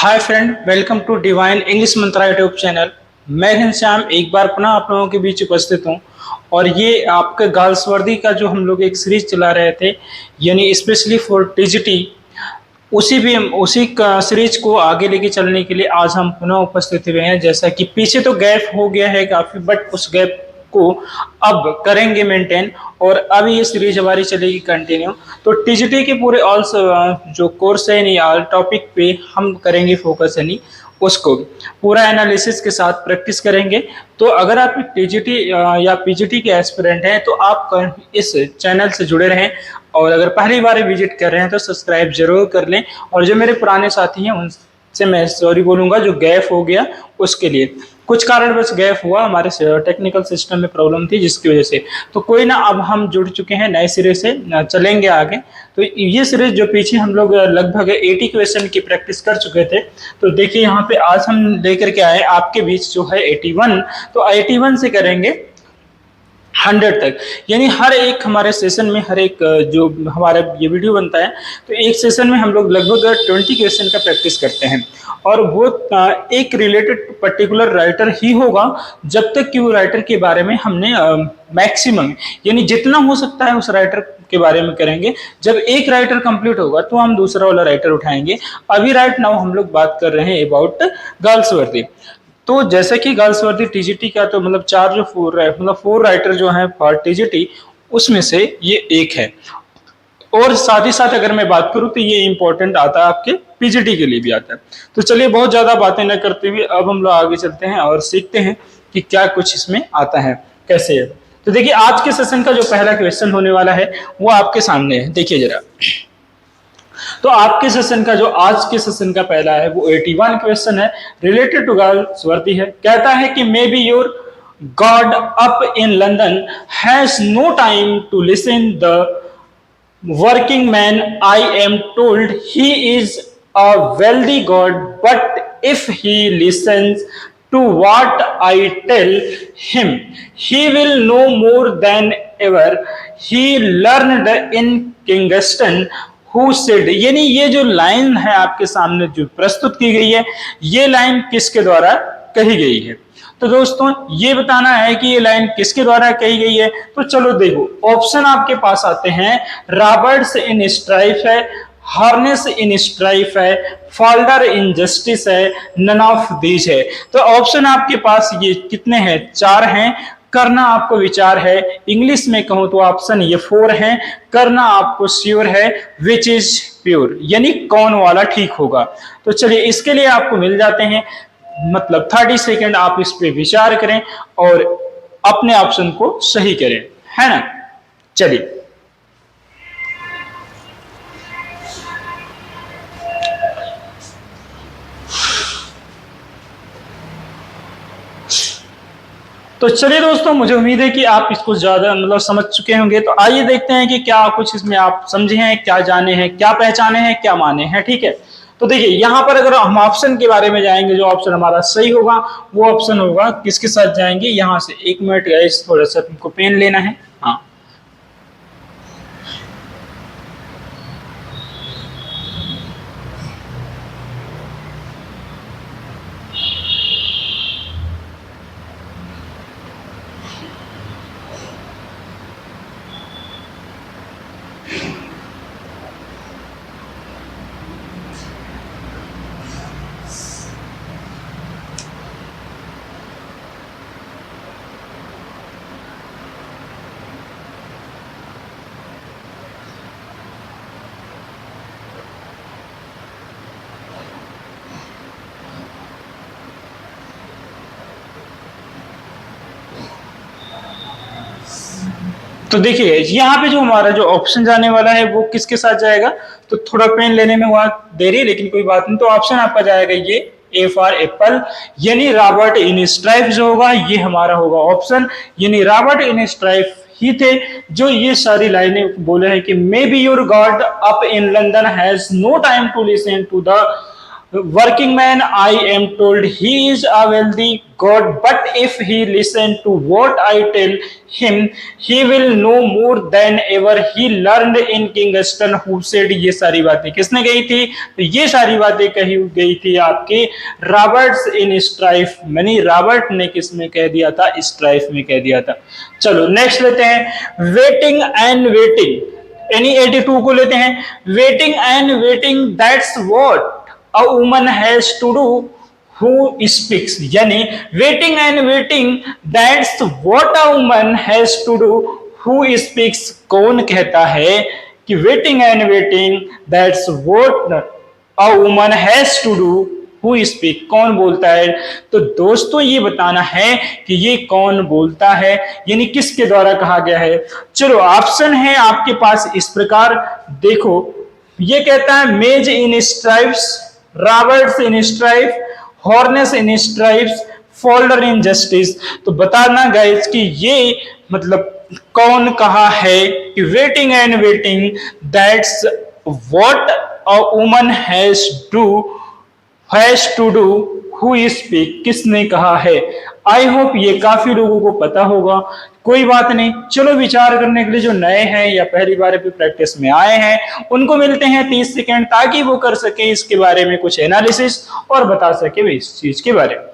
Hi friend, welcome to divine English mantra YouTube channel. मैं घनश्याम एक बार पुनः आप लोगों के बीच उपस्थित हूँ। और ये आपके गर्ल्स वर्दी का जो हम लोग एक सीरीज चला रहे थे, यानी स्पेशली फॉर टीजीटी, उसी का सीरीज को आगे लेके चलने के लिए आज हम पुनः उपस्थित हुए हैं। जैसा कि पीछे तो गैप हो गया है काफी, बट उस गैप को अब करेंगे मेंटेन, और अब ये सीरीज हमारी चलेगी कंटिन्यू। तो टीजीटी के पूरे ऑल जो कोर्स है यानी ऑल टॉपिक पे हम करेंगे फोकस, यानी उसको पूरा एनालिसिस के साथ प्रैक्टिस करेंगे। तो अगर आप टीजीटी या पीजीटी के एस्पिरेंट हैं तो आप इस चैनल से जुड़े रहें, और अगर पहली बार विजिट कर रहे हैं तो सब्सक्राइब जरूर कर लें। और जो मेरे पुराने साथी हैं उनसे मैं सॉरी बोलूँगा जो गैप हो गया उसके लिए। कुछ कारणवश गैप हुआ, हमारे टेक्निकल सिस्टम में प्रॉब्लम थी जिसकी वजह से। तो कोई ना, अब हम जुड़ चुके हैं नए सिरे से, चलेंगे आगे। तो ये सीरीज जो पीछे हम लोग लगभग 80 क्वेश्चन की प्रैक्टिस कर चुके थे, तो देखिए यहाँ पे आज हम लेकर के आए आपके बीच जो है 81। तो 81 से करेंगे 100 तक, यानी हर एक हमारे सेशन में, हर एक जो हमारा ये वीडियो बनता है, तो एक सेशन में हम लोग लगभग 20 क्वेश्चन का प्रैक्टिस करते हैं। और वो एक रिलेटेड पर्टिकुलर राइटर ही होगा जब तक कि वो राइटर के बारे में हमने मैक्सिमम, यानी जितना हो सकता है उस राइटर के बारे में करेंगे। जब एक राइटर कंप्लीट होगा तो हम दूसरा वाला राइटर उठाएंगे। अभी राइट नाउ हम लोग बात कर रहे हैं अबाउट गर्ल्स वर्दी। तो जैसे कि गर्ल्स वर्दी टीजीटी का, तो मतलब फोर राइटर जो हैं फॉर टीजीटी, उसमें से ये एक है। और साथ ही साथ अगर मैं बात करूं तो ये इंपॉर्टेंट आता है आपके पीजीटी के लिए भी आता है। तो चलिए बहुत ज्यादा बातें न करते हुए अब हम लोग आगे चलते हैं और सीखते हैं कि क्या कुछ इसमें आता है, कैसे है। तो देखिए आज के सेशन का जो पहला क्वेश्चन होने वाला है वो आपके सामने है, देखिए जरा। तो आपके सेशन का जो आज के सेशन का पहला है वो 81 क्वेश्चन है, रिलेटेड टू गर्ल्स वर्दी है। कहता है कि may be your god up in London has no time to listen the working man, I am told he is a wealthy god, but if he listens to what I tell him, he will know more than ever he learned in Kingston, who said। यानी ये जो line है आपके सामने जो प्रस्तुत की गई है, ये लाइन किसके द्वारा कही गई है? तो दोस्तों ये बताना है कि ये लाइन किसके द्वारा कही गई है। तो चलो देखो, ऑप्शन आपके पास आते हैं। रॉबर्ट्स इन स्ट्राइफ है, हार्नेस इन स्ट्राइफ है, फॉल्डर इन जस्टिस है, नन ऑफ दीज है। तो ऑप्शन आपके पास ये कितने हैं? 4 हैं। करना आपको विचार है, इंग्लिश में कहूं तो ऑप्शन ये 4 है। करना आपको श्योर है, विच इज प्योर, यानी कौन वाला ठीक होगा। तो चलिए इसके लिए आपको मिल जाते हैं मतलब 30 सेकेंड, आप इस पे विचार करें और अपने ऑप्शन को सही करें, है ना। चलिए तो चलिए दोस्तों, मुझे उम्मीद है कि आप इसको ज्यादा मतलब समझ चुके होंगे। तो आइए देखते हैं कि क्या कुछ इसमें आप समझे हैं, क्या जाने हैं, क्या पहचाने हैं, क्या माने हैं। ठीक है, तो देखिए यहाँ पर अगर हम ऑप्शन के बारे में जाएंगे, जो ऑप्शन हमारा सही होगा वो ऑप्शन होगा, किसके साथ जाएंगे यहाँ से। 1 मिनट गाइस, थोड़ा सा तुमको पेन लेना है। हाँ, तो देखिए यहाँ पे जो हमारा जो ऑप्शन जाने वाला है वो किसके साथ जाएगा। तो थोड़ा पेन लेने में वहां देरी, लेकिन कोई बात नहीं। तो ऑप्शन आपका जाएगा ये ए फॉर एप्पल, यानी रॉबर्ट इन स्ट्राइफ जो होगा ये हमारा होगा ऑप्शन। यानी रॉबर्ट इन स्ट्राइफ ही थे जो ये सारी लाइनें बोले हैं कि may be your god up in London has no time to listen to the working man, I am told he is a wealthy god, but if he listen to what I tell him, he will know more than ever he learned in Kingston. Who said? ये सारी बातें किसने कही थी? तो ये सारी बातें कही गई थी आपके रॉबर्ट्स इन स्ट्राइफ, यानी रॉबर्ट ने किस में कह दिया था? स्ट्राइफ में कह दिया था। चलो नेक्स्ट लेते हैं, वेटिंग एंड वेटिंग, यानी 82 को लेते हैं। Waiting and waiting, that's what a woman has to do who speaks, यानी waiting and waiting, that's what a woman has to do who speaks। कौन कहता है कि waiting and waiting, that's what a woman has to do who speak, कौन बोलता है? तो दोस्तों ये बताना है कि ये कौन बोलता है, यानी किसके द्वारा कहा गया है। चलो ऑप्शन है आपके पास इस प्रकार, देखो ये कहता है Madge in Strife, Roberts in Strife, Harness in Strife, Falder in Justice. तो बताना गाइस कि ये मतलब कौन कहा है कि waiting and waiting, that's what a woman has to do who speak, किसने कहा है। आई होप ये काफी लोगों को पता होगा, कोई बात नहीं। चलो विचार करने के लिए जो नए हैं या पहली बार अभी प्रैक्टिस में आए हैं उनको मिलते हैं 30 सेकंड, ताकि वो कर सके इसके बारे में कुछ एनालिसिस और बता सके इस चीज के बारे में।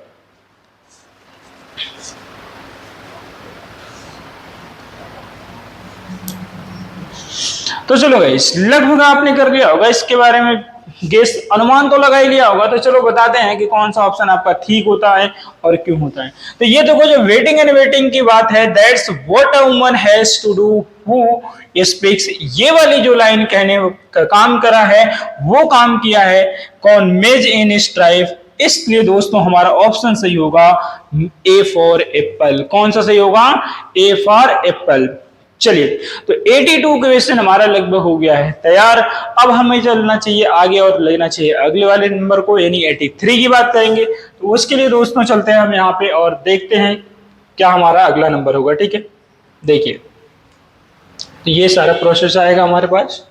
तो चलो गाइस, लगभग आपने कर लिया होगा इसके बारे में गेस, अनुमान तो लगा ही लिया होगा। तो चलो बताते हैं कि कौन सा ऑप्शन आपका ठीक होता है और क्यों होता है। तो ये देखो जो वेटिंग एंड वेटिंग की बात है, that's what a woman has to do who speaks, ये वाली जो लाइन कहने का काम करा है वो काम किया है कौन? मेज इन स्ट्राइफ। इसलिए दोस्तों हमारा ऑप्शन सही होगा ए फॉर एप्पल। कौन सा सही होगा? A for Apple. चलिए, तो 82 क्वेश्चन हमारा लगभग हो गया है तैयार। अब हमें चलना चाहिए आगे और लेना चाहिए अगले वाले नंबर को, यानी 83 की बात करेंगे। तो उसके लिए दोस्तों चलते हैं हम यहाँ पे और देखते हैं क्या हमारा अगला नंबर होगा। ठीक है, देखिए तो ये सारा प्रोसेस आएगा हमारे पास।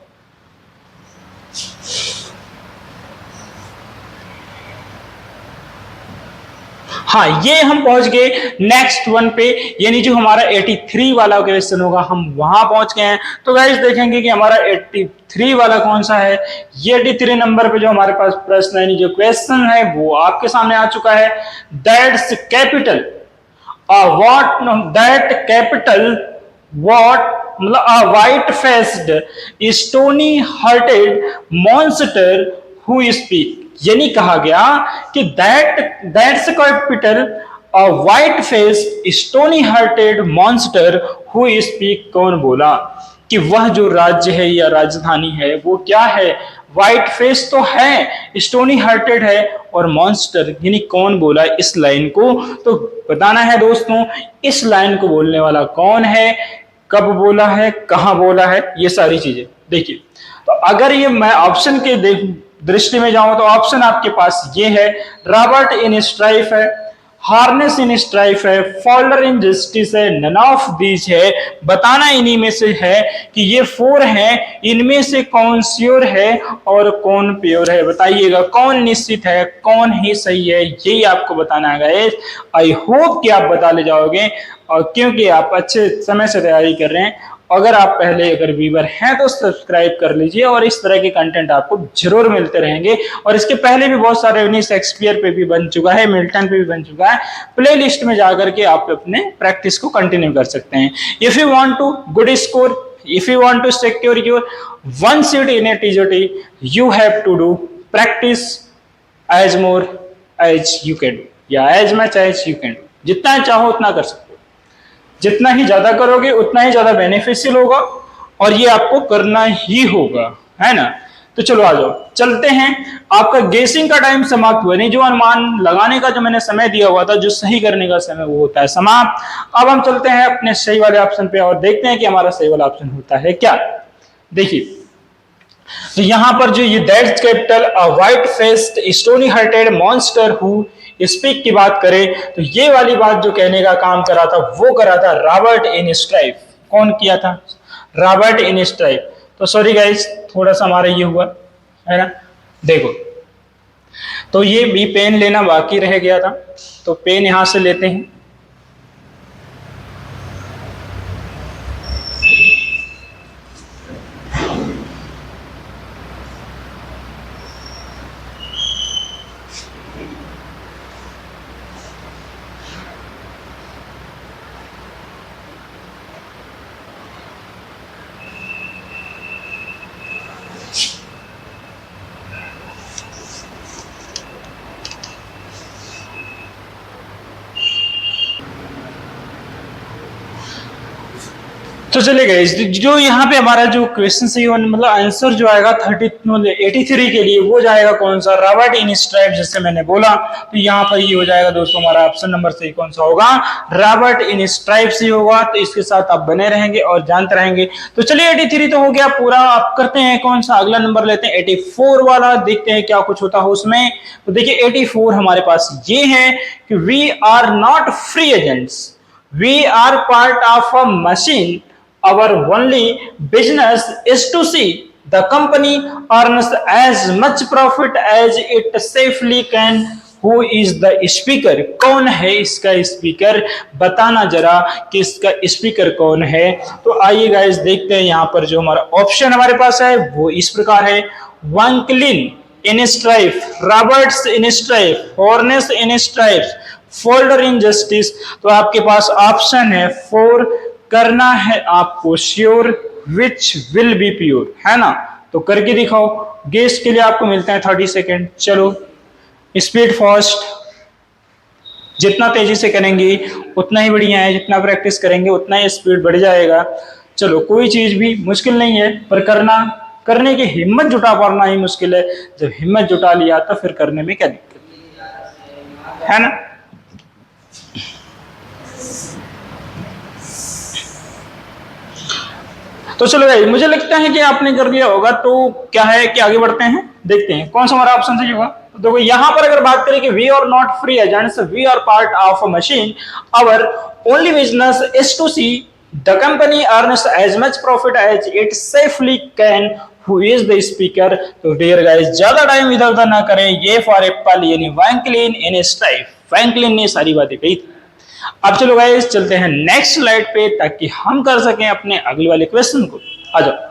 हाँ, ये हम पहुंच गए नेक्स्ट वन पे, यानी जो हमारा 83 वाला क्वेश्चन होगा हम वहां पहुंच गए हैं। तो गाइस देखेंगे कि हमारा 83 वाला कौन सा है। ये 83 नंबर पे जो हमारे पास प्रश्न है, जो क्वेश्चन है वो आपके सामने आ चुका है। That's capital what, that capital what, मतलब a white faced stony hearted monster who speak, यानी कहा गया कि that's capital a white face stony hearted monster who speak, कौन बोला कि वह जो राज्य है या राजधानी है वो क्या है? व्हाइट फेस तो है, स्टोनी हार्टेड है और मॉन्स्टर, यानी कौन बोला इस लाइन को? तो बताना है दोस्तों इस लाइन को बोलने वाला कौन है, कब बोला है, कहां बोला है, ये सारी चीजें देखिए। तो अगर ये मैं ऑप्शन के दृष्टि में जाऊं तो ऑप्शन आपके पास ये है, रॉबर्ट इन स्ट्राइफ है, हार्नेस इन स्ट्राइफ है, फोल्डर इन जस्टिस है, नन ऑफ दीज है। बताना इन्हीं में से है कि ये 4 हैं, इनमें से कौन श्योर है और कौन प्योर है। बताइएगा कौन निश्चित है, कौन ही सही है, यही आपको बताना है। आई होप कि आप बता ले जाओगे, और क्योंकि आप अच्छे समय से तैयारी कर रहे हैं। अगर आप पहले अगर व्यूअर हैं तो सब्सक्राइब कर लीजिए, और इस तरह के कंटेंट आपको जरूर मिलते रहेंगे। और इसके पहले भी बहुत सारे शेक्सपियर पे भी बन चुका है, मिल्टन पे भी बन चुका है, प्ले लिस्ट में जाकर के आप अपने प्रैक्टिस को कंटिन्यू कर सकते हैं। If you want to good score, if you want to secure your 1 seat in a TJT, you have to do practice as more as you can, या as much as you can. जितना चाहो उतना कर सकते हो, जितना ही ज्यादा करोगे उतना ही ज्यादा बेनिफिशियल होगा, और ये आपको करना ही होगा, है ना। तो चलो आ जाओ, चलते हैं। आपका गेसिंग का टाइम समाप्त हुआ, नहीं जो अनुमान लगाने का जो मैंने समय दिया हुआ था, जो सही करने का समय, वो होता है समाप्त। अब हम चलते हैं अपने सही वाले ऑप्शन पे और देखते हैं कि हमारा सही वाला ऑप्शन होता है क्या। देखिए, तो यहां पर जो ये that's capital a white faced stony hearted monster who speak की बात करें, तो ये वाली बात जो कहने का काम करा था वो करा था रॉबर्ट इन स्ट्राइफ। कौन किया था? Robert in strife. तो सॉरी गाइस, थोड़ा सा हमारा ये हुआ है ना। देखो तो ये भी पेन लेना बाकी रह गया था, तो पेन यहां से लेते हैं। तो चले गए, जो यहाँ पे हमारा जो क्वेश्चन सही मतलब आंसर जो आएगा 83 के लिए वो जाएगा कौन सा, रॉबर्ट इन स्ट्राइप, जैसे मैंने बोला। तो यहाँ पर ये हो जाएगा दोस्तों हमारा ऑप्शन नंबर सही कौन सा होगा, रॉबर्ट इन स्ट्राइप से होगा। तो इसके साथ आप बने रहेंगे और जानते रहेंगे। तो चलिए 83 तो हो गया पूरा, आप करते हैं कौन सा अगला नंबर लेते हैं 84 वाला, देखते हैं क्या कुछ होता है उसमें। तो देखिए 84 हमारे पास ये है कि we are not free agents, we are part of a machine, our only business is to see the company earns as much profit as it safely can. Who is the speaker? कौन है इसका speaker, बताना जरा कि इसका speaker कौन है। तो आइए गाइस देखते हैं यहाँ पर जो हमारा ऑप्शन हमारे पास है वो इस प्रकार है, Wanklin in Strife, Roberts in Strife, Harness in Strife, Falder in Justice. तो आपके पास ऑप्शन है 4, करना है आपको sure, which will be pure, है ना। तो करके दिखाओ, गेस के लिए आपको मिलता है 30 सेकेंड। चलो स्पीड फास्ट, जितना तेजी से करेंगे उतना ही बढ़िया है, जितना प्रैक्टिस करेंगे उतना ही स्पीड बढ़ जाएगा। चलो कोई चीज भी मुश्किल नहीं है, पर करने की हिम्मत जुटा पाना ही मुश्किल है। जब हिम्मत जुटा लिया तो फिर करने में क्या दिक्कत है ना। तो चलो भाई, मुझे लगता है कि आपने कर लिया होगा। तो क्या है कि आगे बढ़ते हैं, देखते हैं कौन सा हमारा ऑप्शन सही होगा। तो देखो यहां पर अगर बात करें कि we are not free agents, we are part of a machine, our only business is to see the company earns as much profit as it safely can, who is the speaker. तो dear guys ज्यादा time इधर उधर ना करें, ये for apple यानी वैंकलिन in stripe, वैंकलिन ने सारी बातें कही थी। अब चलो गाइस चलते हैं नेक्स्ट स्लाइड पे ताकि हम कर सकें अपने अगले वाले क्वेश्चन को। आ जाओ।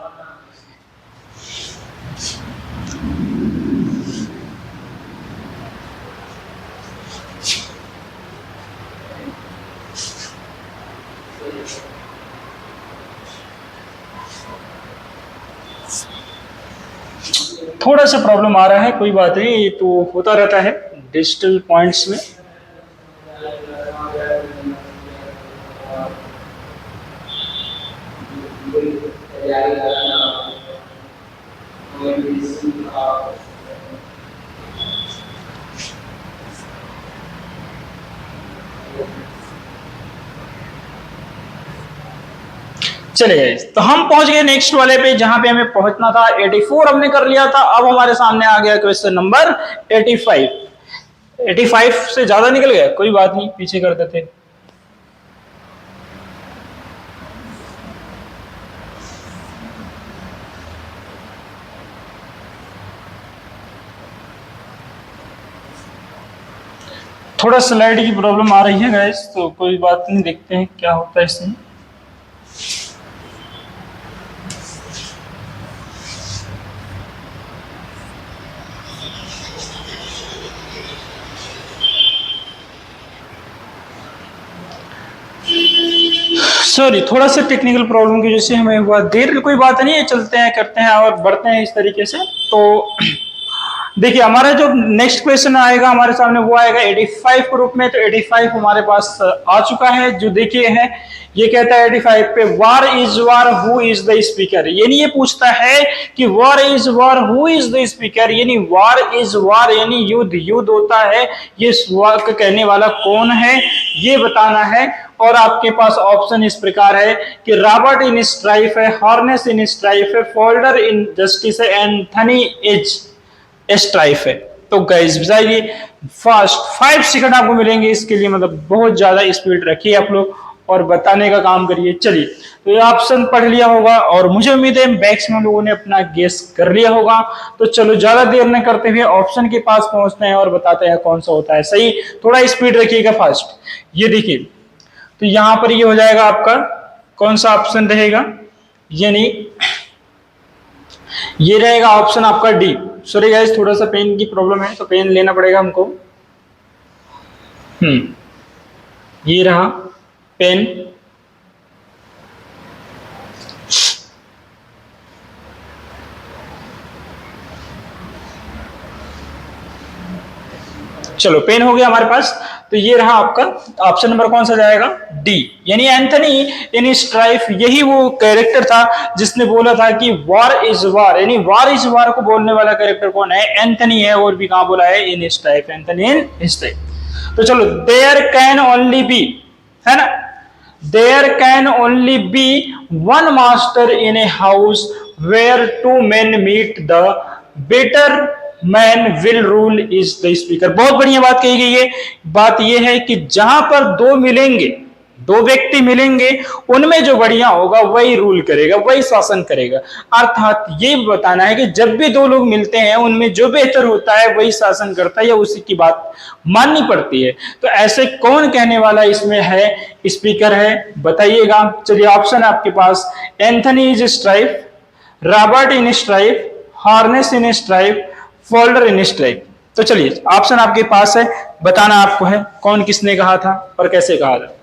थोड़ा सा प्रॉब्लम आ रहा है, कोई बात नहीं, ये तो होता रहता है डिजिटल पॉइंट्स में। चले गए, तो हम पहुंच गए नेक्स्ट वाले पे जहां पे हमें पहुंचना था। 84 हमने कर लिया था, अब हमारे सामने आ गया क्वेश्चन नंबर 85। 85 से ज्यादा निकल गया, कोई बात नहीं, पीछे कर देते। थोड़ा स्लाइड की प्रॉब्लम आ रही है गाइस, तो कोई बात नहीं, देखते हैं क्या होता है इसमें। सॉरी, थोड़ा सा टेक्निकल प्रॉब्लम की वजह से हमें हुआ देर, कोई बात नहीं है, चलते हैं करते हैं और बढ़ते हैं इस तरीके से। तो देखिए हमारा जो नेक्स्ट क्वेश्चन आएगा हमारे सामने वो आएगा 85 के रूप में। तो 85 हमारे पास आ चुका है, जो देखिए है ये कहता है 85 पे, वार is war, who is the speaker. यानी ये पूछता है कि वार is war, who is the speaker, यानी वार इज वार यानी युद्ध युद्ध होता है, ये वाक्य कहने वाला कौन है ये बताना है। और आपके पास ऑप्शन इस प्रकार है कि रॉबर्ट इन स्ट्राइफ है, हॉर्नेस इन स्ट्राइफ है, फोल्डर इन जस्टिस है, एंथनी इज स्ट्राइफ है। तो गाइस बताइए फास्ट 5 सेकंड आपको मिलेंगे इसके लिए, मतलब बहुत ज्यादा स्पीड रखिए आप लोग और बताने का काम करिए। चलिए, तो ये ऑप्शन पढ़ लिया होगा और मुझे उम्मीद है मैक्सिमम लोगों ने अपना गेस कर लिया होगा। तो चलो ज्यादा देर न करते हुए ऑप्शन के पास पहुंचते हैं और बताते हैं कौन सा होता है सही। थोड़ा स्पीड रखिएगा, फास्ट। ये देखिए, तो यहां पर ये हो जाएगा आपका कौन सा ऑप्शन रहेगा, यानी ये रहेगा ऑप्शन आपका डी। सॉरी गाइस, थोड़ा सा पेन की प्रॉब्लम है तो पेन लेना पड़ेगा हमको। ये रहा पेन। चलो, पेन हो गया हमारे पास। तो ये रहा आपका ऑप्शन नंबर कौन सा जाएगा, डी, यानी एंथनी इन स्ट्राइफ। यही वो कैरेक्टर था जिसने बोला था कि वॉर इज वार, यानी वॉर इज वार को बोलने वाला कैरेक्टर कौन है, एंथनी है। और भी कहां बोला है, in strife, Anthony in strife. तो चलो, देयर कैन ओनली बी, है ना, there can only be one master in a house where two men meet, the better man will rule is the speaker. बहुत बढ़िया बात कही गई है। बात यह है कि जहां पर दो मिलेंगे, दो व्यक्ति मिलेंगे, उनमें जो बढ़िया होगा वही रूल करेगा, वही शासन करेगा। अर्थात ये बताना है कि जब भी दो लोग मिलते हैं उनमें जो बेहतर होता है वही शासन करता है, या उसी की बात माननी पड़ती है। तो ऐसे कौन कहने वाला इसमें है, स्पीकर है, बताइएगा। चलिए, ऑप्शन आपके पास, Anthony is Strife, Robert in Strife, Harness in Strife, Falder in strife. तो चलिए, ऑप्शन आपके पास है, बताना आपको है कौन किसने कहा था और कैसे कहा था।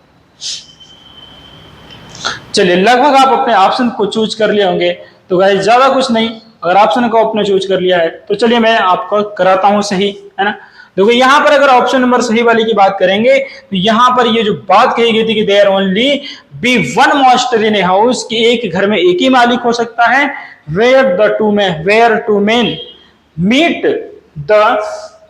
चलिए, लगभग आप अपने ऑप्शन को चूज कर लिए होंगे। तो गाइस ज्यादा कुछ नहीं, अगर ऑप्शन को आपने चूज कर लिया है तो चलिए मैं आपको कराता हूं सही, है ना। देखो, यहां पर अगर ऑप्शन नंबर सही वाली की बात करेंगे तो यहां पर ये जो बात कही गई थी कि there only be one master in a house, कि एक घर में एक ही मालिक हो सकता है, where two men meet, the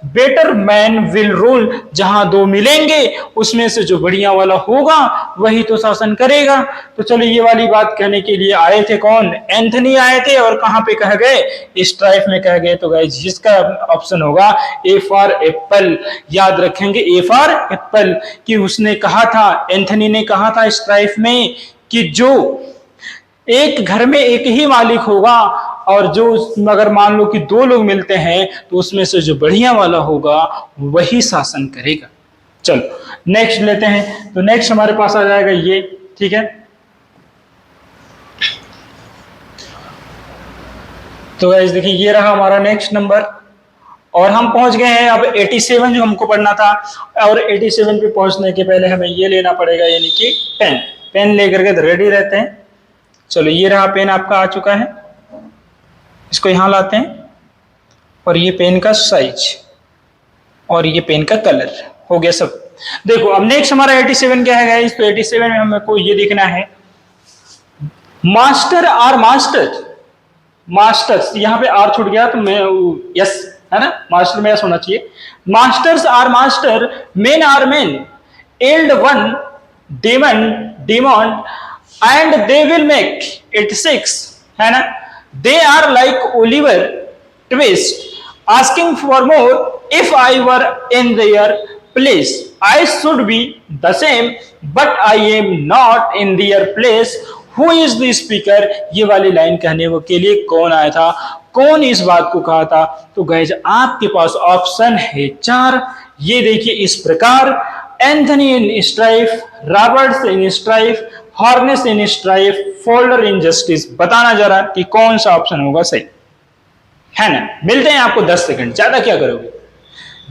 better man will rule, जहां दो मिलेंगे उसमें से जो बढ़िया वाला होगा वही तो शासन करेगा। तो चलो, ये वाली बात कहने के लिए आए थे कौन, एंथनी आए थे। और कहां पे कह गए, स्ट्राइफ में कह गए। तो गाइस, जिसका ऑप्शन होगा ए फॉर एप्पल, याद रखेंगे ए फॉर एप्पल, कि उसने कहा था, एंथनी ने कहा था स्ट्राइफ में कि जो एक घर में एक ही मालिक होगा, और जो अगर मान लो कि दो लोग मिलते हैं तो उसमें से जो बढ़िया वाला होगा वही शासन करेगा। चलो नेक्स्ट लेते हैं। तो नेक्स्ट हमारे पास आ जाएगा ये, ठीक है। तो गाइस देखिए, ये रहा हमारा नेक्स्ट नंबर, और हम पहुंच गए हैं अब 87 जो हमको पढ़ना था। और 87 पे पहुंचने के पहले हमें ये लेना पड़ेगा, यानी कि पेन। पेन लेकर के रेडी रहते हैं। चलो, ये रहा पेन आपका आ चुका है, इसको यहां लाते हैं, और ये पेन का साइज और ये पेन का कलर हो गया सब। देखो, अब नेक्स्ट हमारा 87 क्या है गाइस, तो 87 में हमको ये देखना है, मास्टर आर मास्टर, मास्टर्स, यहां पे आर छूट गया तो मैं यस, है ना, मास्टर में यस होना चाहिए। Masters are master, men are men, एल्ड one demand and they will make it six, है ना। They are like Oliver Twist, asking for more. If I were in their place, I should be the same, but I am not in their place. Who is the speaker? ये वाली line कहने के लिए कौन आया था, कौन इस बात को कहा था। तो गाइस, आपके पास ऑप्शन है 4। ये देखिए इस प्रकार, Anthony in strife, Roberts in Strife, Harness in Strife, Falder in justice. बताना जरा कि कौन सा ऑप्शन होगा सही, है ना। मिलते हैं आपको 10 सेकंड, ज्यादा क्या करोगे,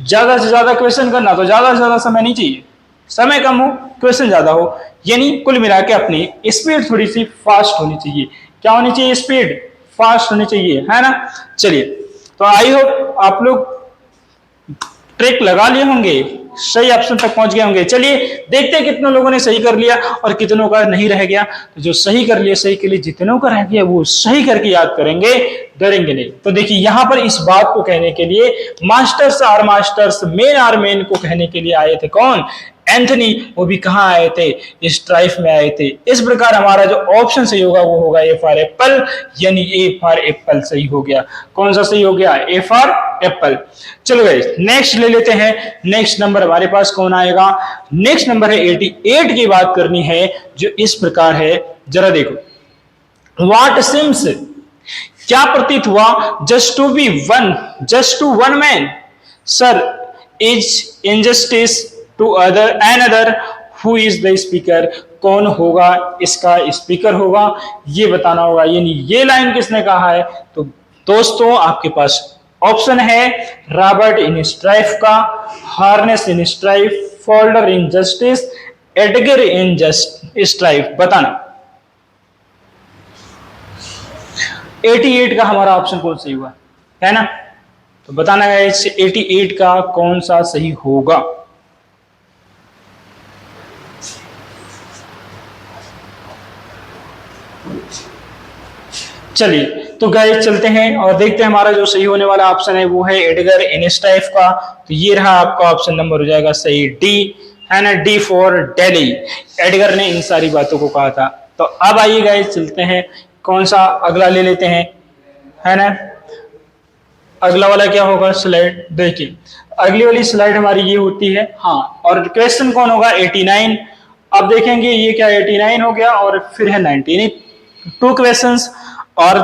ज्यादा से ज्यादा क्वेश्चन करना तो ज्यादा से ज्यादा समय नहीं चाहिए, समय कम हो क्वेश्चन ज्यादा हो, यानी कुल मिला के अपनी स्पीड थोड़ी सी फास्ट होनी चाहिए। क्या होनी चाहिए, स्पीड फास्ट होनी चाहिए, है ना। चलिए, तो आई होप आप लोग ट्रिक लगा लिए होंगे, सही ऑप्शन तक पहुंच गए होंगे। चलिए देखते हैं कितने लोगों ने सही कर लिया और कितनों का नहीं रह गया। तो जो सही कर लिया सही के लिए, जितनों का रह गया वो सही करके याद करेंगे, डरेंगे नहीं। तो देखिए, यहां पर इस बात को कहने के लिए masters are masters, men are men को कहने के लिए आए थे कौन, एंथनी वो भी कहाँ आए थे, स्ट्राइफ में आए थे। इस प्रकार हमारा जो ऑप्शन सही होगा वो होगा ए फॉर एप्पल, यानी ए फॉर एप्पल सही हो गया। कौन सा सही हो गया, ए फॉर एप्पल। चलो गाइस नेक्स्ट ले लेते हैं। नेक्स्ट नंबर हमारे पास कौन आएगा, नेक्स्ट नंबर है 88 की बात करनी है, जो इस प्रकार है, जरा देखो। व्हाट सिम्स, क्या प्रतीत हुआ, just to one man sir is injustice to other another, who is the speaker, कौन होगा इसका स्पीकर होगा, ये बताना होगा। यानी ये लाइन किसने कहा है, तो दोस्तों आपके पास ऑप्शन है रॉबर्ट इन स्ट्राइफ का, harness in Strife, Falder in justice, Edgar in strife, बताना 88 का हमारा ऑप्शन कौन सही हुआ है ना, तो बताना है इससे 88 का कौन सा सही होगा। चलिए तो गाइस चलते हैं और देखते हैं हमारा जो सही होने वाला ऑप्शन है वो है एडगर इन स्ट्राइफ का। तो ये रहा आपका ऑप्शन नंबर हो जाएगा सही, डी है ना, डी फॉर दिल्ली। एडगर ने इन सारी बातों को कहा था। तो अब आइए गाइस चलते हैं, कौन सा अगला ले लेते हैं, है ना। अगला वाला क्या होगा स्लाइड, देखिए अगली वाली स्लाइड हमारी ये होती है, हाँ, और क्वेश्चन कौन होगा 89। अब देखेंगे ये क्या 89 हो गया और फिर है 19, 2 क्वेश्चंस। और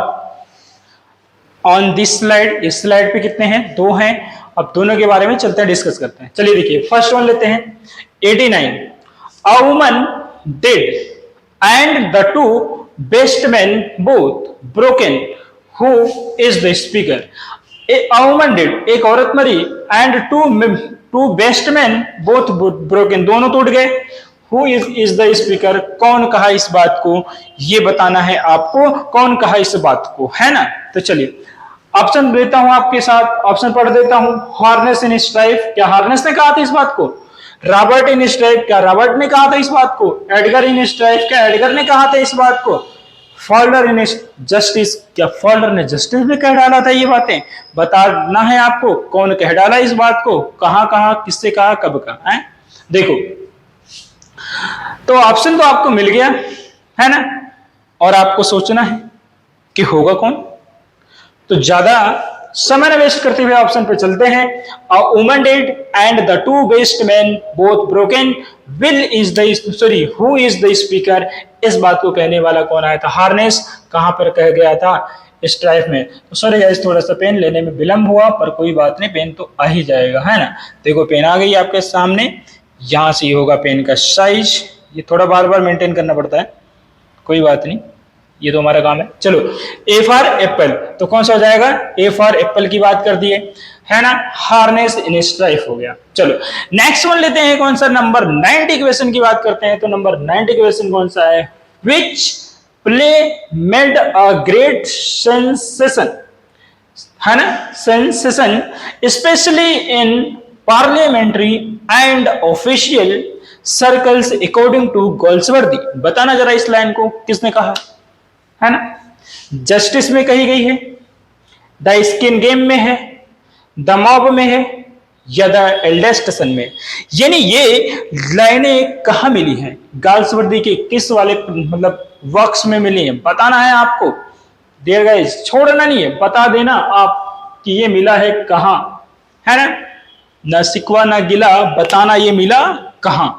ऑन दिस स्लाइड, इस स्लाइड पे कितने हैं, 2 हैं। अब दोनों के बारे में चलते हैं, डिस्कस करते हैं। चलिए देखिए फर्स्ट वन लेते हैं 89। A woman did and the 2 best man both broken, who is the speaker. A woman did, एक औरत मरी, and two best man both broken, दोनों टूट गए। हु इज द स्पीकर, कौन कहा इस बात को, ये बताना है आपको, कौन कहा इस बात को, है ना। तो चलिए ऑप्शन देता हूं आपके साथ, ऑप्शन पढ़ देता हूं। हार्नेस इन स्ट्राइफ, क्या हार्नेस ने कहा था इस बात को। रॉबर्ट इन स्ट्राइफ, क्या रॉबर्ट ने कहा था इस बात को। एडगर इन स्ट्राइफ, क्या एडगर ने कहा था इस बात को। फोल्डर इन जस्टिस, क्या फोल्डर ने जस्टिस में कह डाला था ये बातें, बताना है आपको कौन कह डाला इस बात को, कहां कहा, किससे कहा, कब कहा है। देखो तो ऑप्शन तो आपको मिल गया है ना, और आपको सोचना है कि होगा कौन। तो ज्यादा समय न वेस्ट करते हुए ऑप्शन पे चलते हैं। अ woman did and the 2 best man both broken, will is the sorry who is the speaker, इस बात को कहने वाला कौन आया था, हार्नेस। कहां पर कह गया था, स्ट्राइफ में। तो सॉरी गाइस थोड़ा सा पेन लेने में विलंब हुआ, पर कोई बात नहीं, पेन तो आ ही जाएगा, है ना। देखो पेन आ गई आपके सामने, यहां से होगा पेन का साइज, ये थोड़ा बार बार मेंटेन करना पड़ता है, कोई बात नहीं, ये तो हमारा काम है। चलो ए फॉर एप्पल, तो कौन सा हो जाएगा, ए फॉर एप्पल की बात कर दिए, है ना, हार्नेस इन स्ट्राइफ हो गया। चलो नेक्स्ट वन लेते हैं, कौन सा नंबर 90 क्वेश्चन की बात करते हैं। तो नंबर 90 क्वेश्चन कौन सा है, which play made a great sensation, है ना, sensation specially in parliamentary and official circles according to Galsworthy. बताना जरा इस लाइन को किसने कहा, है ना। जस्टिस में कही गई है, द स्किन गेम में है, द मॉब में है, या द एल्डेस्ट सन में। यानी ये लाइनें कहां मिली हैं, गाल्सवर्दी के किस वाले मतलब वर्क्स में मिली हैं, बताना है आपको। देर गाइस छोड़ना नहीं है, बता देना आप कि ये मिला है कहां, है ना, न सिकवा न गिला, बताना ये मिला कहां।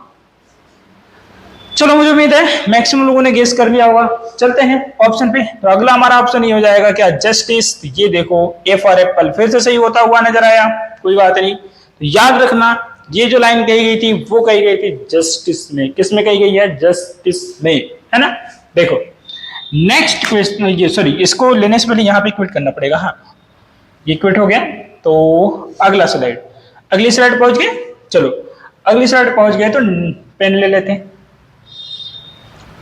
चलो मुझे उम्मीद है मैक्सिमम लोगों ने गेस कर लिया होगा। चलते हैं ऑप्शन पे। तो अगला हमारा ऑप्शन ये हो जाएगा क्या, जस्टिस। ये देखो ए फॉर एप्पल फिर से सही होता हुआ नजर आया, कोई बात नहीं। तो याद रखना ये जो लाइन कही गई थी वो कही गई थी जस्टिस में, किस में कही गई है, जस्टिस में, है ना। देखो नेक्स्ट क्वेश्चन, ये सॉरी इसको लेने से पहले यहाँ पे क्विट करना पड़ेगा, हाँ ये क्विट हो गया। तो अगला स्लाइड, अगली स्लाइड पहुंच गए। चलो अगली स्लाइड पहुंच गए तो पेन ले लेते हैं।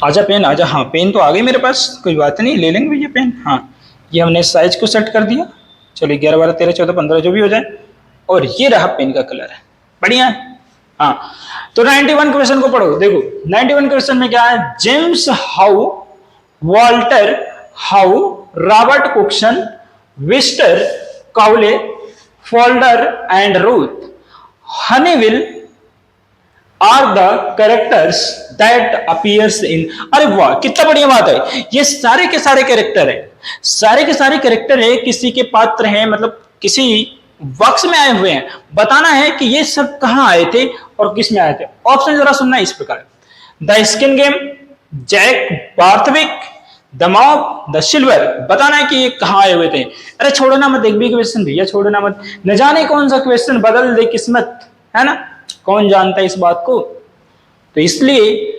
आजा पेन आजा, हाँ पेन तो आ गई मेरे पास, कोई बात नहीं, ले लेंगे भैया पेन। हाँ ये हमने साइज को सेट कर दिया, चलो 11 12 13 14 15 जो भी हो जाए। और ये रहा पेन का कलर, है बढ़िया है। हाँ तो 91 क्वेश्चन को पढ़ो। देखो 91 क्वेश्चन में क्या है, James How, Walter How, Robert Cokeson, Wister Cowley, Falder and Ruth, Honeywill are the characters that appears in. अरे वाह, कितना बढ़िया बात है। ये सारे के सारे कैरेक्टर है, सारे के सारे कैरेक्टर है, किसी के पात्र हैं, मतलब किसी वर्क्स में आए हुए हैं। बताना है कि ये सब कहां आए थे और किस में आए थे। ऑप्शन जरा सुनना इस प्रकार: the skin game, Jack Barthwick, the mob, the silver. बताना है कि ये कहां आए हुए थे। अरे छोड़ो ना मत, एक भी क्वेश्चन भैया छोड़ो ना मत, न जाने कौन सा क्वेश्चन बदल दे किस्मत, है ना, कौन जानता है इस बात को। तो इसलिए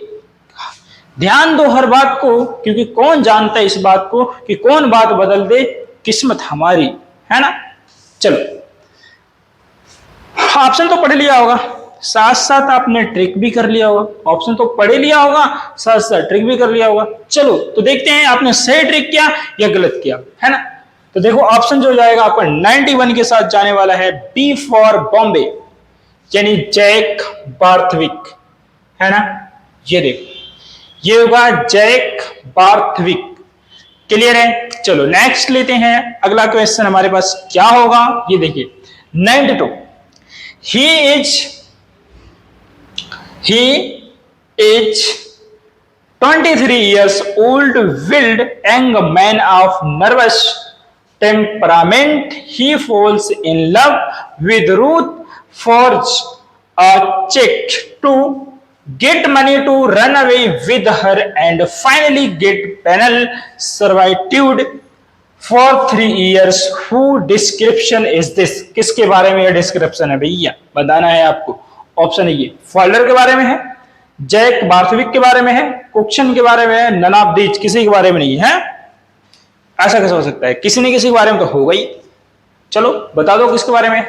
ध्यान दो हर बात को, क्योंकि कौन जानता है इस बात को कि कौन बात बदल दे किस्मत हमारी, है ना। चलो, ऑप्शन तो पढ़ लिया होगा, साथ साथ आपने ट्रिक भी कर लिया होगा। ऑप्शन तो पढ़ लिया होगा, साथ साथ ट्रिक भी कर लिया होगा। चलो तो देखते हैं आपने सही ट्रिक किया या गलत किया, है ना। तो देखो ऑप्शन जो जाएगा आपका 91 के साथ जाने वाला है बी फॉर बॉम्बे, यानी जैक बार्थविक, है ना। ये देखो, ये होगा जैक बार्थविक। क्लियर है। चलो नेक्स्ट लेते हैं, अगला क्वेश्चन हमारे पास क्या होगा, ये देखिए 92। He is 23 years old, willed young man of nervous temperament. He falls in love with Ruth, forges a check to get money to run away with her, and finally get penal servitude for 3 years. Who description is this? किसके बारे में यह description है भैया, बताना है आपको। Option है ये फॉल्डर के बारे में है, जैक बार्थविक के बारे में है, कुक्सन के बारे में है, नन ऑफ दीज, किसी के बारे में नहीं है। ऐसा कैसे हो सकता है, किसी न किसी के बारे में तो होगा ही। चलो बता दो किसके बारे में।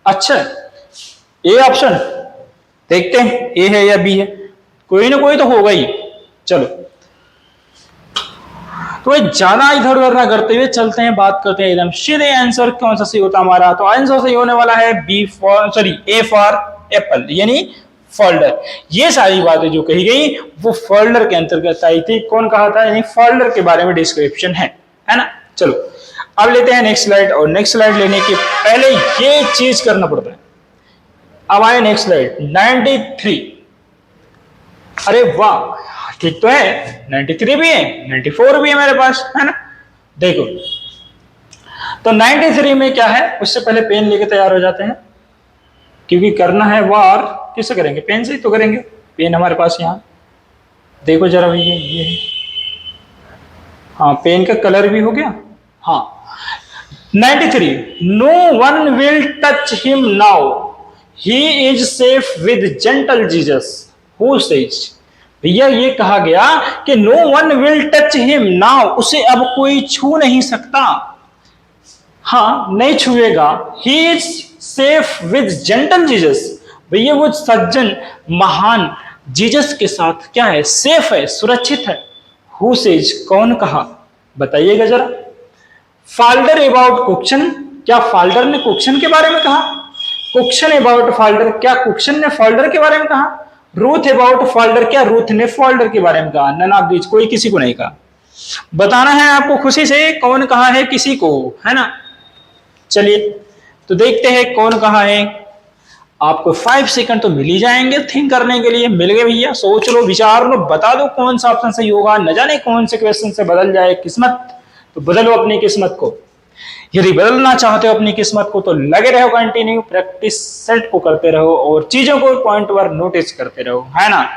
अच्छा, ए ऑप्शन, देखते हैं ए है या बी है, कोई ना कोई तो होगा ही। चलो तो ज्यादा इधर उधर ना करते हुए चलते हैं, बात करते हैं एकदम सीधे आंसर कौन सा सही होता हमारा। तो आंसर सही होने वाला है B for, sorry A for apple, यानी फोल्डर। ये सारी बातें जो कही गई वो फोल्डर के अंतर्गत आई थी। कौन कहा था, यानी फोल्डर के बारे में डिस्क्रिप्शन है ना। चलो अब लेते हैं नेक्स्ट स्लाइड, और नेक्स्ट स्लाइड लेने के पहले ये चीज करना पड़ता है। अब आए नेक्स्ट स्लाइड 93। अरे वाह, ठीक तो है, 93 भी है, 94 भी है मेरे पास, है ना। देखो तो 93 में क्या है, उससे पहले पेन लेके तैयार हो जाते हैं, क्योंकि करना है वार। किससे करेंगे, पेन से ही तो करेंगे। पेन हमारे पास यहाँ देखो जरा भैया, ये है। हाँ, पेन का कलर भी हो गया। हाँ 93, no one will touch him now, he is safe with gentle Jesus who says. भैया ये कहा गया कि no one will touch him now, उसे अब कोई छू नहीं सकता। हाँ, नहीं छुएगा। He is safe with gentle Jesus, भैया वो सज्जन महान जीसस के साथ क्या है, सेफ है, सुरक्षित है। हु सेज, कौन कहा, बताइएगा जरा। फाल्डर अबाउट कुक्सन, क्या फाल्डर ने कुक्सन के बारे में कहा। कुक्सन अबाउट फाल्डर, क्या कुक्सन ने फाल्डर के बारे में कहा। रूथ अबाउट फाल्डर, क्या रूथ ने फाल्डर के बारे में कहा। नन ऑफ दीज, कोई किसी को नहीं कहा। बताना है आपको खुशी से कौन कहा है किसी को, है ना। चलिए तो देखते हैं कौन कहा है। आपको 5 सेकंड तो मिल ही जाएंगे थिंक करने के लिए। मिल गए भैया, सोच लो, विचार लो, बता दो कौन सा ऑप्शन सही होगा। न जाने कौन से क्वेश्चन से बदल जाए किस्मत। तो बदलो अपनी किस्मत को। यदि बदलना चाहते हो अपनी किस्मत को तो लगे रहो, कंटिन्यू प्रैक्टिस सेट को करते रहो और चीजों को पॉइंट पर नोटिस करते रहो, है ना।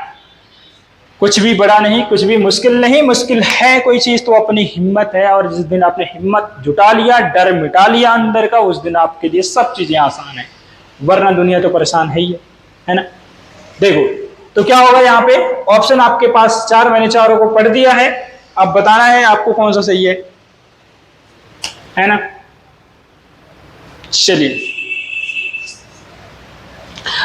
कुछ भी बड़ा नहीं, कुछ भी मुश्किल नहीं। मुश्किल है कोई चीज तो अपनी हिम्मत है, और जिस दिन आपने हिम्मत जुटा लिया, डर मिटा लिया अंदर का, उस दिन आपके लिए सब चीजें आसान है, वरना दुनिया तो परेशान है ही है ना। देखो तो क्या होगा यहाँ पे, ऑप्शन आपके पास 4, मैंने चारों को पढ़ दिया है। अब बताना है आपको कौन सा सही है ना। चलिए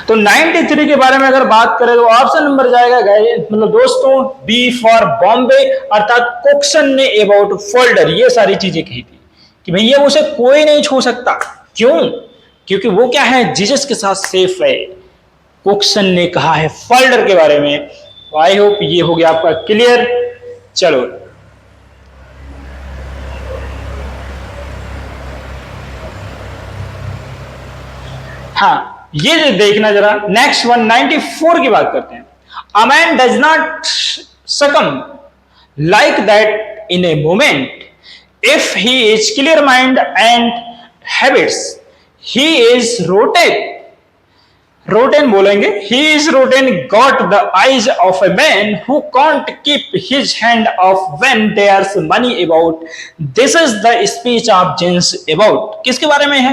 तो 93 के बारे में अगर बात करें तो ऑप्शन नंबर जाएगा मतलब दोस्तों बी फॉर बॉम्बे, अर्थात कुक्सन ने अबाउट फोल्डर ये सारी चीजें कही थी कि भैया उसे कोई नहीं छू सकता। क्यों, क्योंकि वो क्या है, जीसस के साथ सेफ है। कुक्सन ने कहा है फोल्डर के बारे में। आई होप ये हो गया आपका क्लियर। चलो हाँ, ये जो देखना जरा, नेक्स्ट 194 की बात करते हैं। अ मैन डज नॉट सकम like that in a moment if he is clear mind and habits, he is rotten बोलेंगे, he is rotten got the eyes of a man who can't keep his hand off when there's money about. This is the speech of James about. किसके बारे में है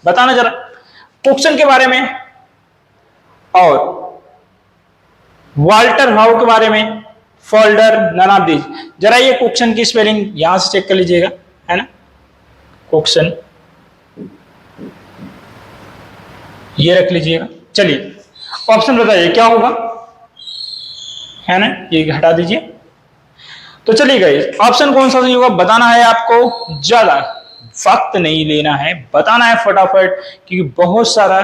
बताना जरा, कुक्सन के बारे में और वाल्टर हाउ के बारे में, फोल्डर, नन ऑफ दीज। जरा ये कुक्सन की स्पेलिंग यहां से चेक कर लीजिएगा, है ना, कुक्सन ये रख लीजिएगा। चलिए ऑप्शन बताइए क्या होगा, है ना, ये हटा दीजिए। तो चलिए गाइस, ऑप्शन कौन सा सही होगा बताना है आपको, ज्यादा वक्त नहीं लेना है, बताना है फटाफट, क्योंकि बहुत सारा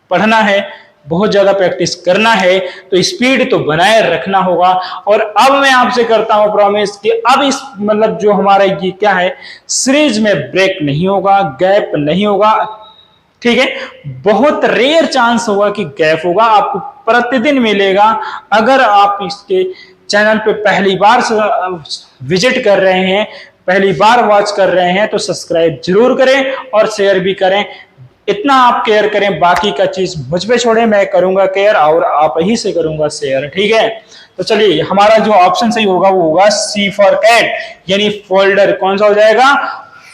पढ़ना है, बहुत ज्यादा प्रैक्टिस करना है, तो स्पीड तो बनाए रखना होगा। और अब मैं आपसे करता हूं प्रॉमिस कि अब इस मतलब जो हमारा ये क्या है, सीरीज में ब्रेक नहीं होगा, गैप नहीं होगा, ठीक है। बहुत रेयर चांस होगा कि गैप होगा, आपको प्रतिदिन मिलेगा। अगर आप इसके चैनल पे पहली बार विजिट कर रहे हैं, पहली बार वॉच कर रहे हैं, तो सब्सक्राइब जरूर करें और शेयर भी करें। इतना आप केयर करें, बाकी का चीज मुझ पे छोड़े, मैं करूंगा केयर और आप ही से करूंगा शेयर, ठीक है। तो चलिए हमारा जो ऑप्शन सही होगा वो होगा सी फॉर कैट, यानी फोल्डर। कौन सा हो जाएगा,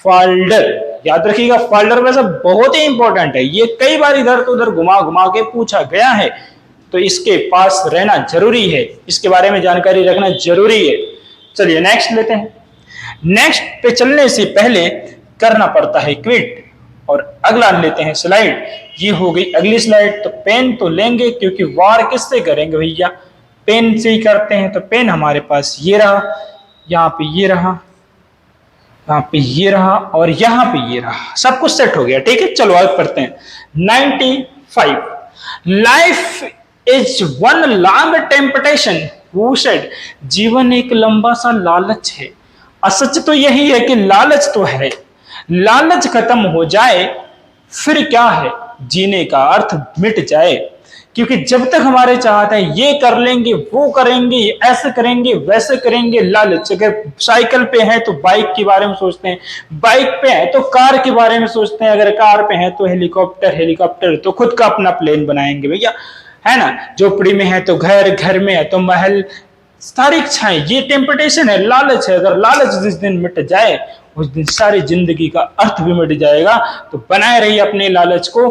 फोल्डर। याद रखिएगा, फोल्डर वैसे बहुत ही इंपॉर्टेंट है, ये कई बार इधर तो उधर घुमा घुमा के पूछा गया है, तो इसके पास रहना जरूरी है, इसके बारे में जानकारी रखना जरूरी है। चलिए नेक्स्ट लेते हैं। नेक्स्ट पे चलने से पहले करना पड़ता है क्विट, और अगला लेते हैं स्लाइड। ये हो गई अगली स्लाइड। तो पेन तो लेंगे, क्योंकि वार किससे करेंगे भैया, पेन से ही करते हैं। तो पेन हमारे पास ये रहा, यहाँ पे ये रहा, यहाँ पे ये रहा और यहाँ पे ये रहा, सब कुछ सेट हो गया, ठीक है। चलो आगे पढ़ते हैं। 95 life is one long temptation who said, जीवन एक लंबा सा लालच है। असच तो यही है कि लालच तो है, लालच खत्म हो जाए फिर क्या है, जीने का अर्थ मिट जाए। क्योंकि जब तक हमारे चाहते हैं ये कर लेंगे, वो करेंगे, ऐसे करेंगे, वैसे करेंगे, लालच। अगर साइकिल पे है तो बाइक के बारे में सोचते हैं, बाइक पे है तो कार के बारे में सोचते हैं, अगर कार पे है तो हेलीकॉप्टर, हेलीकॉप्टर तो खुद का अपना प्लेन बनाएंगे भैया, है ना। झोपड़ी में है तो घर, घर में है तो महल, सारी इच्छाएं, ये टेम्पटेशन है, लालच है। अगर लालच जिस दिन मिट जाए उस दिन सारी जिंदगी का अर्थ भी मिट जाएगा। तो बनाए रहिए अपने लालच को।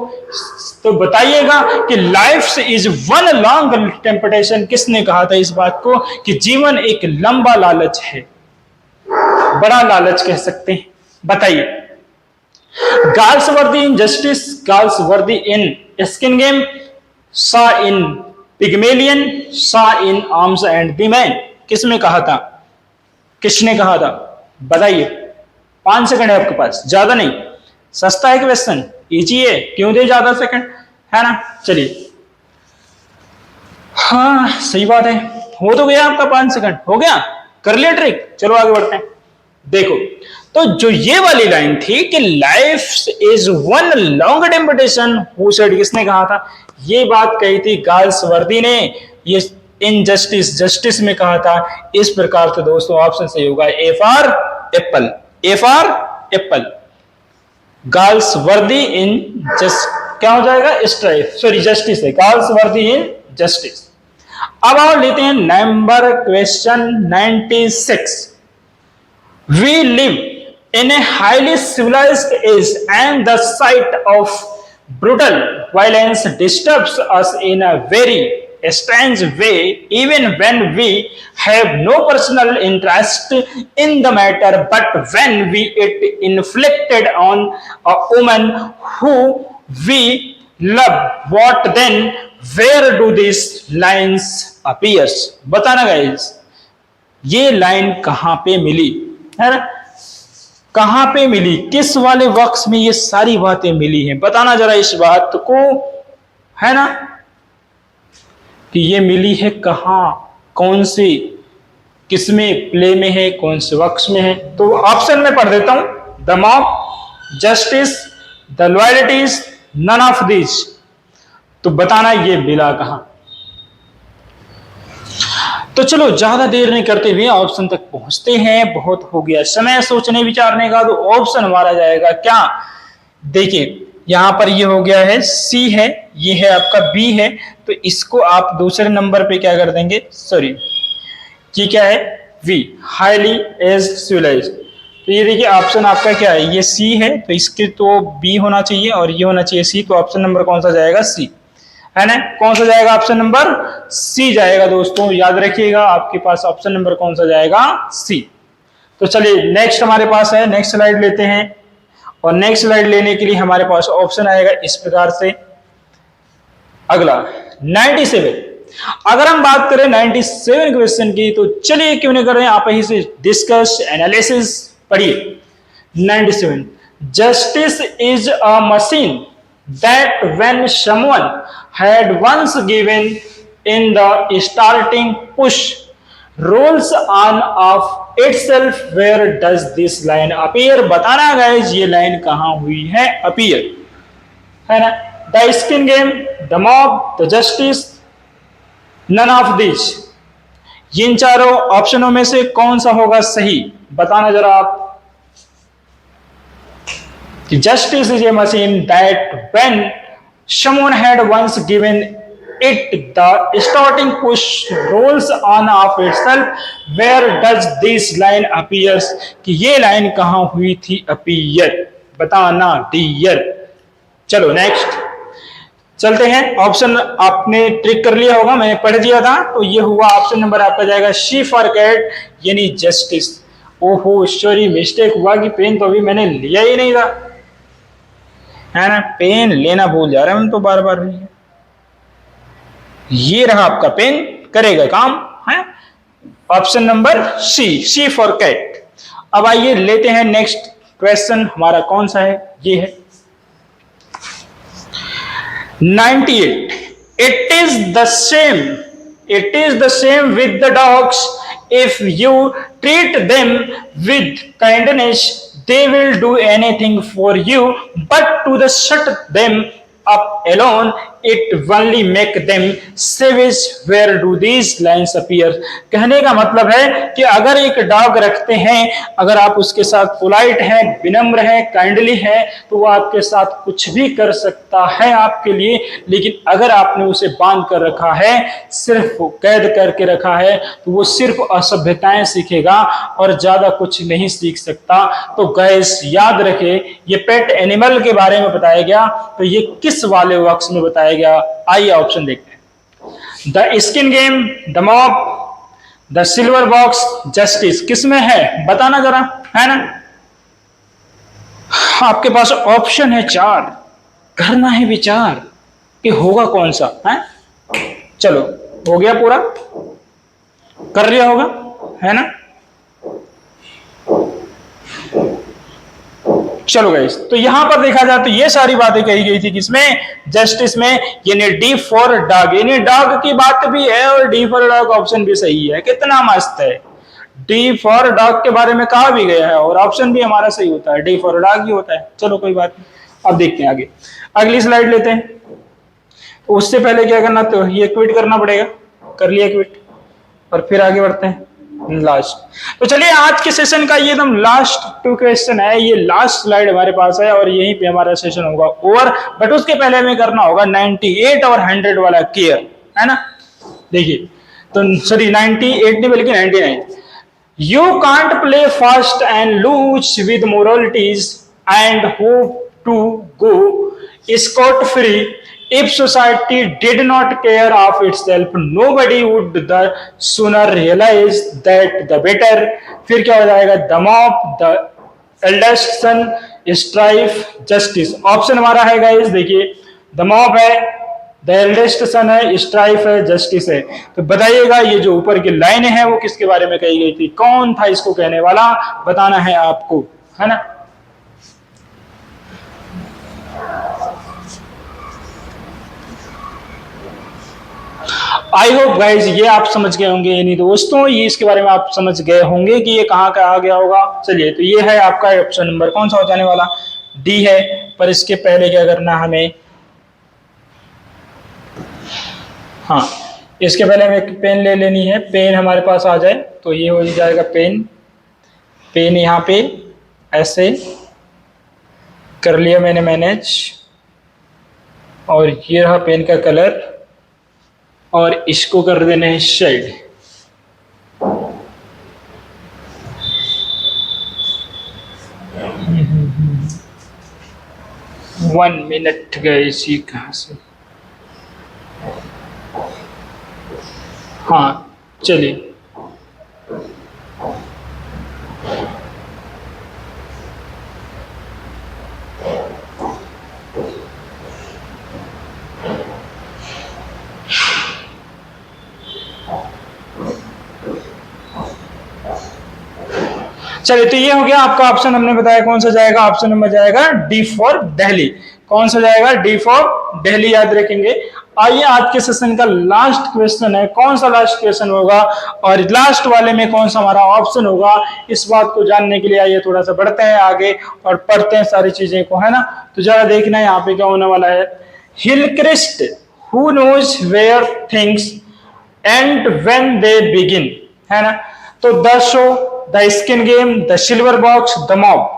तो बताइएगा कि life is one long temptation, किसने कहा था इस बात को, कि जीवन एक लंबा लालच है, बड़ा लालच कह सकते हैं, बताइए। Galsworthy in justice, Galsworthy in skin game, सा इन पिग्मेलियन, सा in arms and the man, किसने कहा था, किसने कहा था बताइए। 5 सेकंड है आपके पास, ज्यादा नहीं, सस्ता है क्वेश्चन, इजी है, क्यों दे ज्यादा सेकंड, है ना। चलिए, हाँ सही बात है, हो तो गया आपका 5 सेकंड, हो गया, कर लिया ट्रिक। चलो आगे बढ़ते हैं। देखो, तो जो ये वाली लाइन थी कि life is one long temptation who said, किसने कहा था, ये बात कही थी गाल्सवर्दी ने, ये इनजस्टिस जस्टिस में कहा था। इस प्रकार से दोस्तों ऑप्शन सही होगा A for apple, A for apple. Galsworthy in क्या हो जाएगा, स्ट्राइफ, सॉरी जस्टिस है, गाल्सवर्दी इन जस्टिस। अब और लेते हैं number question 96। We live in a highly civilized age and the sight of brutal violence disturbs us in a very strange way, even when we have no personal interest in the matter. But when we it inflicted on a woman who we love, what then? Where do these lines appears? बताना guys, ये line कहां पे मिली, है ना, कहां पे मिली, किस वाले वक्त में ये सारी बातें मिली हैं, बताना जरा इस बात को, है ना, कि ये मिली है कहां, कौन सी, किसमें प्ले में है, कौन से वक्त में है। तो ऑप्शन में पढ़ देता हूं, the mob, justice, the loyalties, none of this. तो बताना ये मिला कहां। तो चलो ज्यादा देर नहीं करते हुए ऑप्शन तक पहुंचते हैं, बहुत हो गया समय सोचने विचारने का। तो ऑप्शन हमारा जाएगा क्या, देखिए यहां पर ये हो गया है सी है, ये है आपका बी है, तो इसको आप दूसरे नंबर पे क्या कर देंगे, सॉरी ये क्या है वी, हाईली एज सिविलाइज्ड। तो ये देखिए ऑप्शन आपका क्या है, ये सी है, तो इसके तो बी होना चाहिए और ये होना चाहिए सी, तो ऑप्शन नंबर कौन सा जाएगा, सी है ना। कौन सा जाएगा, ऑप्शन नंबर सी जाएगा दोस्तों, याद रखिएगा आपके पास ऑप्शन नंबर कौन सा जाएगा, सी। तो चलिए नेक्स्ट हमारे पास है, नेक्स्ट स्लाइड लेते हैं। और नेक्स्ट स्लाइड लेने के लिए हमारे पास ऑप्शन आएगा इस प्रकार से। अगला 97, अगर हम बात करें 97 क्वेश्चन की, तो चलिए क्यों नहीं कर रहे हैं, आप यहीं से डिस्कस एनालिसिस पढ़िए। 97, justice is a machine that when someone had once given in the starting push rolls on of itself, where does this line appear? बताना गाइस ये लाइन कहां हुई है, appear है ना। The skin game, the mob, the justice, none of this, इन चारों ऑप्शनों में से कौन सा होगा सही, बताना जरा आप। Justice is a machine that when someone had once given it the starting push rolls on of itself, where does this line appears? कि ये लाइन कहां हुई थी, appear, बताना डियर। चलो नेक्स्ट चलते हैं। ऑप्शन आपने ट्रिक कर लिया होगा, मैंने पढ़ दिया था, तो ये हुआ ऑप्शन नंबर आपका जाएगा शी फॉर कैट, यानी जस्टिस। ओहो सॉरी मिस्टेक हुआ कि पेन तो अभी मैंने लिया ही नहीं था, है ना, पेन लेना भूल जा रहे हैं हम तो बार बार। ये रहा आपका पेन, करेगा काम है, option number C, C for cat. अब आइए लेते हैं नेक्स्ट क्वेश्चन, हमारा कौन सा है, ये है 98, it is the same with the dogs, if you treat them with kindness they will do anything for you, but to shut them up alone it only make them savage, where do these lines appear? कहने का मतलब है कि अगर एक dog रखते हैं, अगर आप उसके साथ पोलाइट हैं, विनम्र हैं, काइंडली हैं, तो वो आपके साथ कुछ भी कर सकता है आपके लिए, लेकिन अगर आपने उसे बांध कर रखा है, सिर्फ कैद करके रखा है, तो वो सिर्फ असभ्यताएं सीखेगा और ज्यादा कुछ नहीं सीख सकता। तो गैस याद रखे, ये पेट एनिमल के बारे में बताया गया, तो ये किस वाले बॉक्स में बताया गया, आइए ऑप्शन देखते हैं। The skin game, the mob, the silver box, justice, किसमें है बताना जरा, है ना। आपके पास ऑप्शन है 4, करना है विचार कि होगा कौन सा है। चलो हो गया पूरा, कर लिया होगा, है ना। चलो गाइस, तो यहां पर देखा जाए तो ये सारी बातें कही गई थी किसमें, जस्टिस में, यानी डी फॉर डॉग, यानी डॉग की बात भी है और डी फॉर डॉग ऑप्शन भी सही है, कितना मस्त है। डी फॉर डॉग के बारे में कहा भी गया है और ऑप्शन भी हमारा सही होता है, डी फॉर डॉग ही होता है। चलो कोई बात नहीं, अब देखते हैं आगे, अगली स्लाइड लेते हैं। तो उससे पहले क्या करना, तो ये क्विट करना पड़ेगा, कर लिया क्विट, और फिर आगे बढ़ते हैं लास्ट। तो चलिए आज के सेशन का ये एकदम लास्ट 2 क्वेश्चन है, ये लास्ट स्लाइड हमारे पास है और यहीं पे हमारा सेशन होगा ओवर। बट उसके पहले हमें करना होगा 98 और 100 वाला केयर, है ना। देखिए तो सॉरी 98 नहीं बल्कि 99, you can't play fast and loose with moralities and hope to go scot free, if society did not care of itself nobody would the sooner realize that the better। फिर क्या हो जाएगा, the mob, the eldest son, strife, justice। Option हमारा है guys, देखिए the mob है, the eldest son है, strife है, justice है। तो बताइएगा ये जो ऊपर की लाइनें हैं वो किसके बारे में कही गई थी, कौन था इसको कहने वाला, बताना है आपको, है ना। आई होप गाइज ये आप समझ गए होंगे, यानी दोस्तों ये इसके बारे में आप समझ गए होंगे कि ये कहाँ का आ गया होगा। चलिए तो ये है आपका ऑप्शन नंबर कौन सा हो जाने वाला, डी है। पर इसके पहले क्या करना हमें, हाँ, इसके पहले हमें एक पेन ले लेनी है। पेन हमारे पास आ जाए तो ये हो जाएगा पेन। पेन यहाँ पे ऐसे कर लिया मैंने मैनेज, और ये रहा पेन का कलर, और इसको कर देना है शेड। वन मिनट गए इसी कहाँ से। हाँ चलिए, चलिए तो ये हो गया आपका ऑप्शन। हमने बताया कौन सा जाएगा, ऑप्शन नंबर जाएगा डी फॉर दिल्ली। कौन सा जाएगा, डी फॉर दिल्ली, याद रखेंगे। आइए आज के सेशन का लास्ट क्वेश्चन है, कौन सा लास्ट क्वेश्चन होगा और लास्ट वाले में कौन सा हमारा ऑप्शन होगा, इस बात को जानने के लिए आइए थोड़ा सा बढ़ते हैं आगे और पढ़ते हैं सारी चीजें को, है ना। तो जरा देखना है यहाँ पे क्या होने वाला है। Hillcrest, who knows where things end when they begin, है ना। तो the show, the skin game, the silver box, the mob.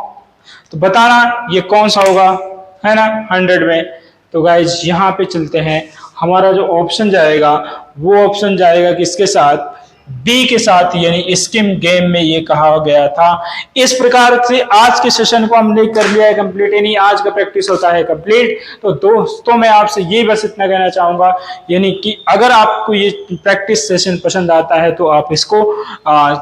तो बताना ये कौन सा होगा, है ना, 100 में। तो गाइज यहाँ पे चलते हैं, हमारा जो ऑप्शन जाएगा वो ऑप्शन जाएगा किसके साथ, बी के साथ, यानी स्किम गेम में ये कहा गया था। इस प्रकार से आज के सेशन को हमने कर लिया है कंप्लीट, यानी आज का प्रैक्टिस होता है कंप्लीट। तो दोस्तों मैं आपसे ये बस इतना कहना चाहूंगा, यानी कि अगर आपको ये प्रैक्टिस सेशन पसंद आता है तो आप इसको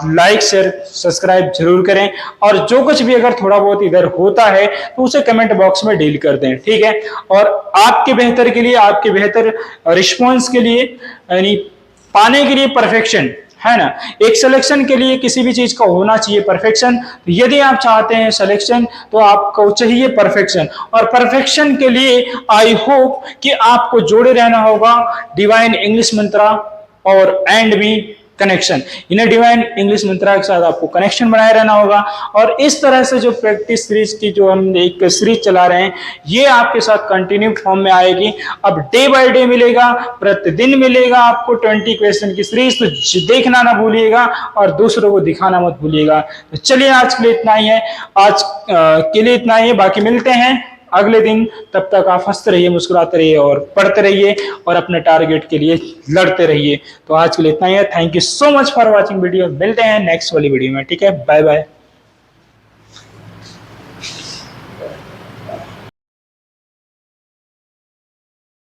लाइक शेयर सब्सक्राइब जरूर करें, और जो कुछ भी अगर थोड़ा बहुत इधर होता है तो उसे कमेंट बॉक्स में डील कर दें, ठीक है। और आपके बेहतर के लिए, आपके बेहतर रिस्पॉन्स के लिए, यानी पाने के लिए परफेक्शन, है ना, एक सिलेक्शन के लिए किसी भी चीज का होना चाहिए परफेक्शन। तो यदि आप चाहते हैं सिलेक्शन तो आपको चाहिए परफेक्शन, और परफेक्शन के लिए आई होप कि आपको जोड़े रहना होगा डिवाइन इंग्लिश मंत्रा और एंड भी कनेक्शन। इन्हें डिवाइन इंग्लिश मंत्रा के साथ आपको कनेक्शन बनाए रहना होगा, और इस तरह से जो प्रैक्टिस सीरीज की जो हम एक सीरीज चला रहे हैं ये आपके साथ कंटिन्यू फॉर्म में आएगी। अब डे बाय डे मिलेगा, प्रतिदिन मिलेगा आपको 20 क्वेश्चन की सीरीज, तो देखना ना भूलिएगा और दूसरों को दिखाना मत भूलिएगा। तो चलिए आज के लिए इतना ही है, आज के लिए इतना ही है, बाकी मिलते हैं अगले दिन। तब तक आप हंसते रहिए, मुस्कुराते रहिए और पढ़ते रहिए और अपने टारगेट के लिए लड़ते रहिए। तो आज के लिए इतना ही है। Thank you so much for watching video. मिलते हैं नेक्स्ट वाली वीडियो में, ठीक है, बाय बाय।